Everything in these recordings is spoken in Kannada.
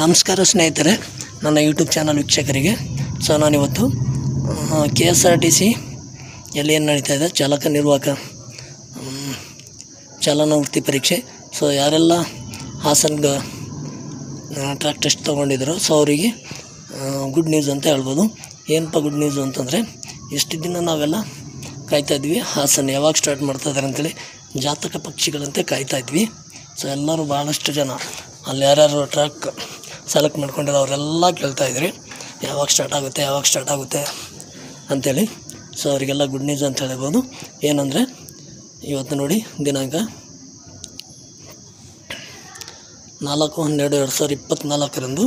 ನಮಸ್ಕಾರ ಸ್ನೇಹಿತರೆ, ನನ್ನ ಯೂಟ್ಯೂಬ್ ಚಾನಲ್ ವೀಕ್ಷಕರಿಗೆ. ಸೊ ನಾನಿವತ್ತು KSRTC ಎಲ್ಲಿ ಏನು ನಡೀತಾ ಇದೆ ಚಾಲಕ ನಿರ್ವಾಹಕ ಚಾಲನಾ ವೃತ್ತಿ ಪರೀಕ್ಷೆ. ಸೊ ಯಾರೆಲ್ಲ ಹಾಸನ್ಗೆ ಟ್ರ್ಯಾಕ್ ಟೆಸ್ಟ್ ತೊಗೊಂಡಿದ್ರು ಸೊ ಅವರಿಗೆ ಗುಡ್ ನ್ಯೂಸ್ ಅಂತ ಹೇಳ್ಬೋದು. ಏನಪ್ಪ ಗುಡ್ ನ್ಯೂಸ್ ಅಂತಂದರೆ, ಇಷ್ಟು ದಿನ ನಾವೆಲ್ಲ ಕಾಯ್ತಾಯಿದ್ವಿ ಹಾಸನ್ ಯಾವಾಗ ಸ್ಟಾರ್ಟ್ ಮಾಡ್ತಾಯಿದ್ದಾರೆ ಅಂತೇಳಿ, ಜಾತಕ ಪಕ್ಷಿಗಳಂತೆ ಕಾಯ್ತಾಯಿದ್ವಿ. ಸೊ ಎಲ್ಲರೂ ಭಾಳಷ್ಟು ಜನ ಅಲ್ಲಿ ಯಾರ್ಯಾರು ಟ್ರ್ಯಾಕ್ ಸೆಲೆಕ್ಟ್ ಮಾಡ್ಕೊಂಡಿರೋ ಅವರೆಲ್ಲ ಕೇಳ್ತಾಯಿದ್ರಿ ಯಾವಾಗ ಸ್ಟಾರ್ಟ್ ಆಗುತ್ತೆ ಅಂಥೇಳಿ. ಸೊ ಅವರಿಗೆಲ್ಲ ಗುಡ್ ನ್ಯೂಸ್ ಅಂತ ಹೇಳ್ಬೋದು. ಏನಂದರೆ ಇವತ್ತು ನೋಡಿ ದಿನಾಂಕ 4/12/2024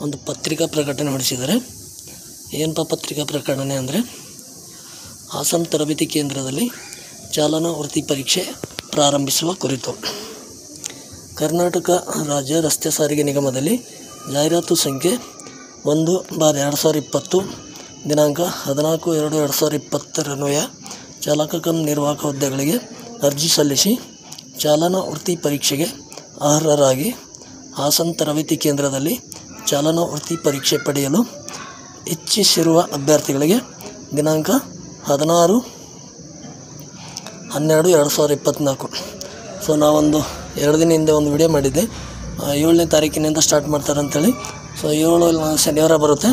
ಒಂದು ಪತ್ರಿಕಾ ಪ್ರಕಟಣೆ ಹೊರಡಿಸಿದ್ದಾರೆ. ಏನಪ್ಪ ಪತ್ರಿಕಾ ಪ್ರಕಟಣೆ ಅಂದರೆ, ಹಾಸನ್ ತರಬೇತಿ ಕೇಂದ್ರದಲ್ಲಿ ಚಾಲನಾ ವೃತ್ತಿ ಪರೀಕ್ಷೆ ಪ್ರಾರಂಭಿಸುವ ಕುರಿತು ಕರ್ನಾಟಕ ರಾಜ್ಯ ರಸ್ತೆ ಸಾರಿಗೆ ನಿಗಮದಲ್ಲಿ ಜಾಹೀರಾತು ಸಂಖ್ಯೆ 1/2020 ದಿನಾಂಕ 14/2/2020 ಚಾಲಕ ಕಮ್ ನಿರ್ವಾಹಕ ಹುದ್ದೆಗಳಿಗೆ ಅರ್ಜಿ ಸಲ್ಲಿಸಿ ಚಾಲನಾ ವೃತ್ತಿ ಪರೀಕ್ಷೆಗೆ ಅರ್ಹರಾಗಿ ಹಾಸನ್ ತರಬೇತಿ ಕೇಂದ್ರದಲ್ಲಿ ಚಾಲನಾ ವೃತ್ತಿ ಪರೀಕ್ಷೆ ಪಡೆಯಲು ಇಚ್ಛಿಸಿರುವ ಅಭ್ಯರ್ಥಿಗಳಿಗೆ ದಿನಾಂಕ 16/12/2024. ಸೊ ನಾವೊಂದು 2 ದಿನ ಹಿಂದೆ ಒಂದು ವಿಡಿಯೋ ಮಾಡಿದ್ದೆ, 7ನೇ ತಾರೀಕಿನಿಂದ ಸ್ಟಾರ್ಟ್ ಮಾಡ್ತಾರೆ ಅಂಥೇಳಿ. ಸೊ 7 ಶನಿವಾರ ಬರುತ್ತೆ,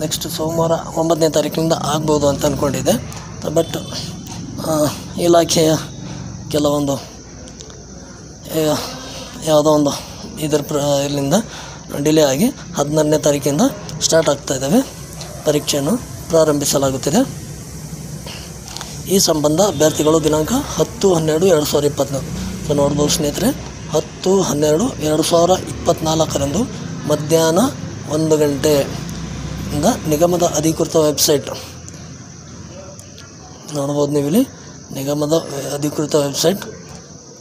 ನೆಕ್ಸ್ಟ್ ಸೋಮವಾರ 9ನೇ ತಾರೀಕಿನಿಂದ ಆಗ್ಬೋದು ಅಂತ ಅಂದ್ಕೊಂಡಿದ್ದೆ. ಬಟ್ ಇಲಾಖೆಯ ಕೆಲವೊಂದು ಯಾವುದೋ ಒಂದು ಇಲ್ಲಿಂದ ಡಿಲೇ ಆಗಿ 14ನೇ ತಾರೀಕಿಂದ ಸ್ಟಾರ್ಟ್ ಆಗ್ತಾಯಿದ್ದಾವೆ, ಪರೀಕ್ಷೆಯನ್ನು ಪ್ರಾರಂಭಿಸಲಾಗುತ್ತಿದೆ. ಈ ಸಂಬಂಧ ಅಭ್ಯರ್ಥಿಗಳು ದಿನಾಂಕ 10/12/2024 ಸೊ ನೋಡ್ಬೋದು ಸ್ನೇಹಿತರೆ, 10/12/2024 ಮಧ್ಯಾಹ್ನ 1 ಗಂಟೆಯಿಂದ ನಿಗಮದ ಅಧಿಕೃತ ವೆಬ್ಸೈಟ್ ನೋಡ್ಬೋದು ನೀವಿಲ್ಲಿ, ನಿಗಮದ ಅಧಿಕೃತ ವೆಬ್ಸೈಟ್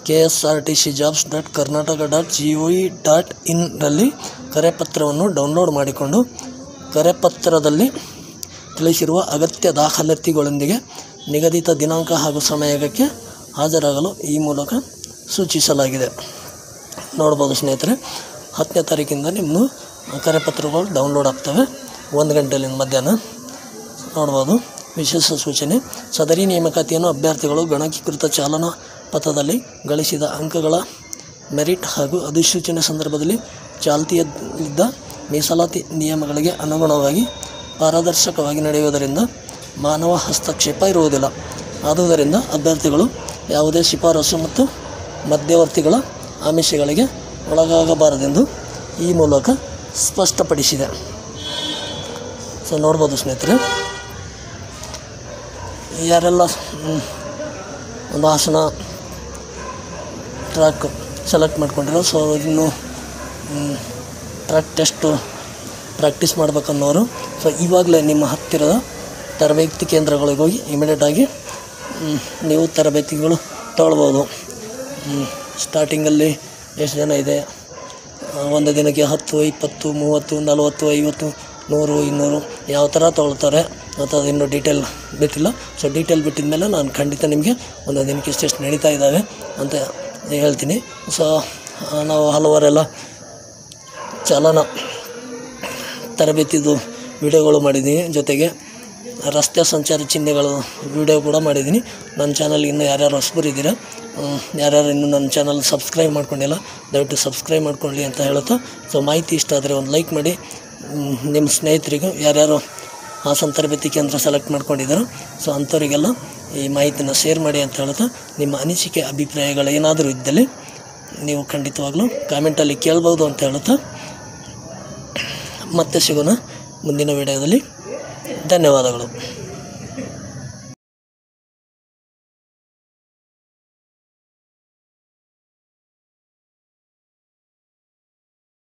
ksrtcjobs.karnataka.gov.in ರಲ್ಲಿ ಕರೆಪತ್ರವನ್ನು ಡೌನ್ಲೋಡ್ ಮಾಡಿಕೊಂಡು ಕರೆಪತ್ರದಲ್ಲಿ ತಿಳಿಸಿರುವ ಅಗತ್ಯ ದಾಖಲಾತಿಗಳೊಂದಿಗೆ ನಿಗದಿತ ದಿನಾಂಕ ಹಾಗೂ ಸಮಯಕ್ಕೆ ಹಾಜರಾಗಲು ಈ ಮೂಲಕ ಸೂಚಿಸಲಾಗಿದೆ. ನೋಡ್ಬೋದು ಸ್ನೇಹಿತರೆ, 10ನೇ ತಾರೀಕಿಂದ ನಿಮ್ಮ ಕರೆಪತ್ರಗಳು ಡೌನ್ಲೋಡ್ ಆಗ್ತವೆ 1 ಗಂಟೆಯಿಂದ ಮಧ್ಯಾಹ್ನ. ನೋಡ್ಬೋದು. ವಿಶೇಷ ಸೂಚನೆ, ಸದರಿ ನೇಮಕಾತಿಯನ್ನು ಅಭ್ಯರ್ಥಿಗಳು ಗಣಕೀಕೃತ ಚಾಲನಾ ಪಥದಲ್ಲಿ ಗಳಿಸಿದ ಅಂಕಗಳ ಮೆರಿಟ್ ಹಾಗೂ ಅಧಿಸೂಚನೆ ಸಂದರ್ಭದಲ್ಲಿ ಚಾಲ್ತಿಯಲ್ಲಿದ್ದ ಮೀಸಲಾತಿ ನಿಯಮಗಳಿಗೆ ಅನುಗುಣವಾಗಿ ಪಾರದರ್ಶಕವಾಗಿ ನಡೆಯುವುದರಿಂದ ಮಾನವ ಹಸ್ತಕ್ಷೇಪ ಇರುವುದಿಲ್ಲ. ಆದುದರಿಂದ ಅಭ್ಯರ್ಥಿಗಳು ಯಾವುದೇ ಶಿಫಾರಸು ಮತ್ತು ಮಧ್ಯವರ್ತಿಗಳ ಆಮಿಷಗಳಿಗೆ ಒಳಗಾಗಬಾರದೆಂದು ಈ ಮೂಲಕ ಸ್ಪಷ್ಟಪಡಿಸಿದೆ. ಸೊ ನೋಡ್ಬೋದು ಸ್ನೇಹಿತರೆ, ಯಾರೆಲ್ಲ ಒಂದು ಹಾಸನ ಟ್ರ್ಯಾಕ್ ಸೆಲೆಕ್ಟ್ ಮಾಡ್ಕೊಂಡಿರೋ ಸೊ ಇನ್ನು ಟ್ರ್ಯಾಕ್ ಟೆಸ್ಟು ಪ್ರಾಕ್ಟೀಸ್ ಮಾಡ್ಬೇಕನ್ನೋರು ಸೊ ಇವಾಗಲೇ ನಿಮ್ಮ ಹತ್ತಿರದ ತರಬೇತಿ ಕೇಂದ್ರಗಳಿಗೆ ಹೋಗಿ ಇಮಿಡಿಯೇಟಾಗಿ ನೀವು ತರಬೇತಿಗಳು ತೊಗೊಳ್ಬೋದು. ಸ್ಟಾರ್ಟಿಂಗಲ್ಲಿ ಎಷ್ಟು ಜನ ಇದೆ, ಒಂದು ದಿನಕ್ಕೆ 10, 20, 30, 40, 50, 100, 200 ಯಾವ ಥರ ತೊಗೊಳ್ತಾರೆ ಮತ್ತು ಅದು ಇನ್ನೂ ಡೀಟೇಲ್ ಬಿಟ್ಟಿಲ್ಲ. ಸೊ ಡೀಟೇಲ್ ಬಿಟ್ಟಿದ ಮೇಲೆ ನಾನು ಖಂಡಿತ ನಿಮಗೆ ಒಂದು ದಿನಕ್ಕೆ ಇಷ್ಟೆಷ್ಟು ನಡೀತಾ ಇದ್ದಾವೆ ಅಂತ ಹೇಳ್ತೀನಿ. ಸೊ ನಾವು ಹಲವಾರೆಲ್ಲ ಚಾಲನಾ ತರಬೇತಿದು ವಿಡಿಯೋಗಳು ಮಾಡಿದ್ದೀನಿ, ಜೊತೆಗೆ ರಸ್ತೆ ಸಂಚಾರ ಚಿಹ್ನೆಗಳು ವಿಡಿಯೋ ಕೂಡ ಮಾಡಿದ್ದೀನಿ. ನನ್ನ ಚಾನಲ್ಗೆ ಇನ್ನೂ ಯಾರ್ಯಾರು ಹೊಸಬರಿದ್ದೀರಾ, ಯಾರ್ಯಾರು ಇನ್ನೂ ನನ್ನ ಚಾನಲ್ ಸಬ್ಸ್ಕ್ರೈಬ್ ಮಾಡ್ಕೊಂಡಿಲ್ಲ ದಯವಿಟ್ಟು ಸಬ್ಸ್ಕ್ರೈಬ್ ಮಾಡ್ಕೊಳ್ಳಿ ಅಂತ ಹೇಳುತ್ತಾ, ಸೊ ಮಾಹಿತಿ ಇಷ್ಟ ಆದರೆ ಒಂದು ಲೈಕ್ ಮಾಡಿ, ನಿಮ್ಮ ಸ್ನೇಹಿತರಿಗೂ ಯಾರ್ಯಾರು ಹಾಸನ್ ತರಬೇತಿ ಕೇಂದ್ರ ಸೆಲೆಕ್ಟ್ ಮಾಡ್ಕೊಂಡಿದ್ದಾರೋ ಸೊ ಅಂಥವರಿಗೆಲ್ಲ ಈ ಮಾಹಿತಿನ ಶೇರ್ ಮಾಡಿ ಅಂತ ಹೇಳುತ್ತಾ, ನಿಮ್ಮ ಅನಿಸಿಕೆ ಅಭಿಪ್ರಾಯಗಳು ಏನಾದರೂ ಇದ್ದಲ್ಲಿ ನೀವು ಖಂಡಿತವಾಗ್ಲೂ ಕಾಮೆಂಟಲ್ಲಿ ಕೇಳ್ಬೋದು ಅಂತ ಹೇಳುತ್ತಾ ಮತ್ತೆ ಸಿಗೋಣ ಮುಂದಿನ ವಿಡಿಯೋದಲ್ಲಿ. ಧನ್ಯವಾದಗಳು.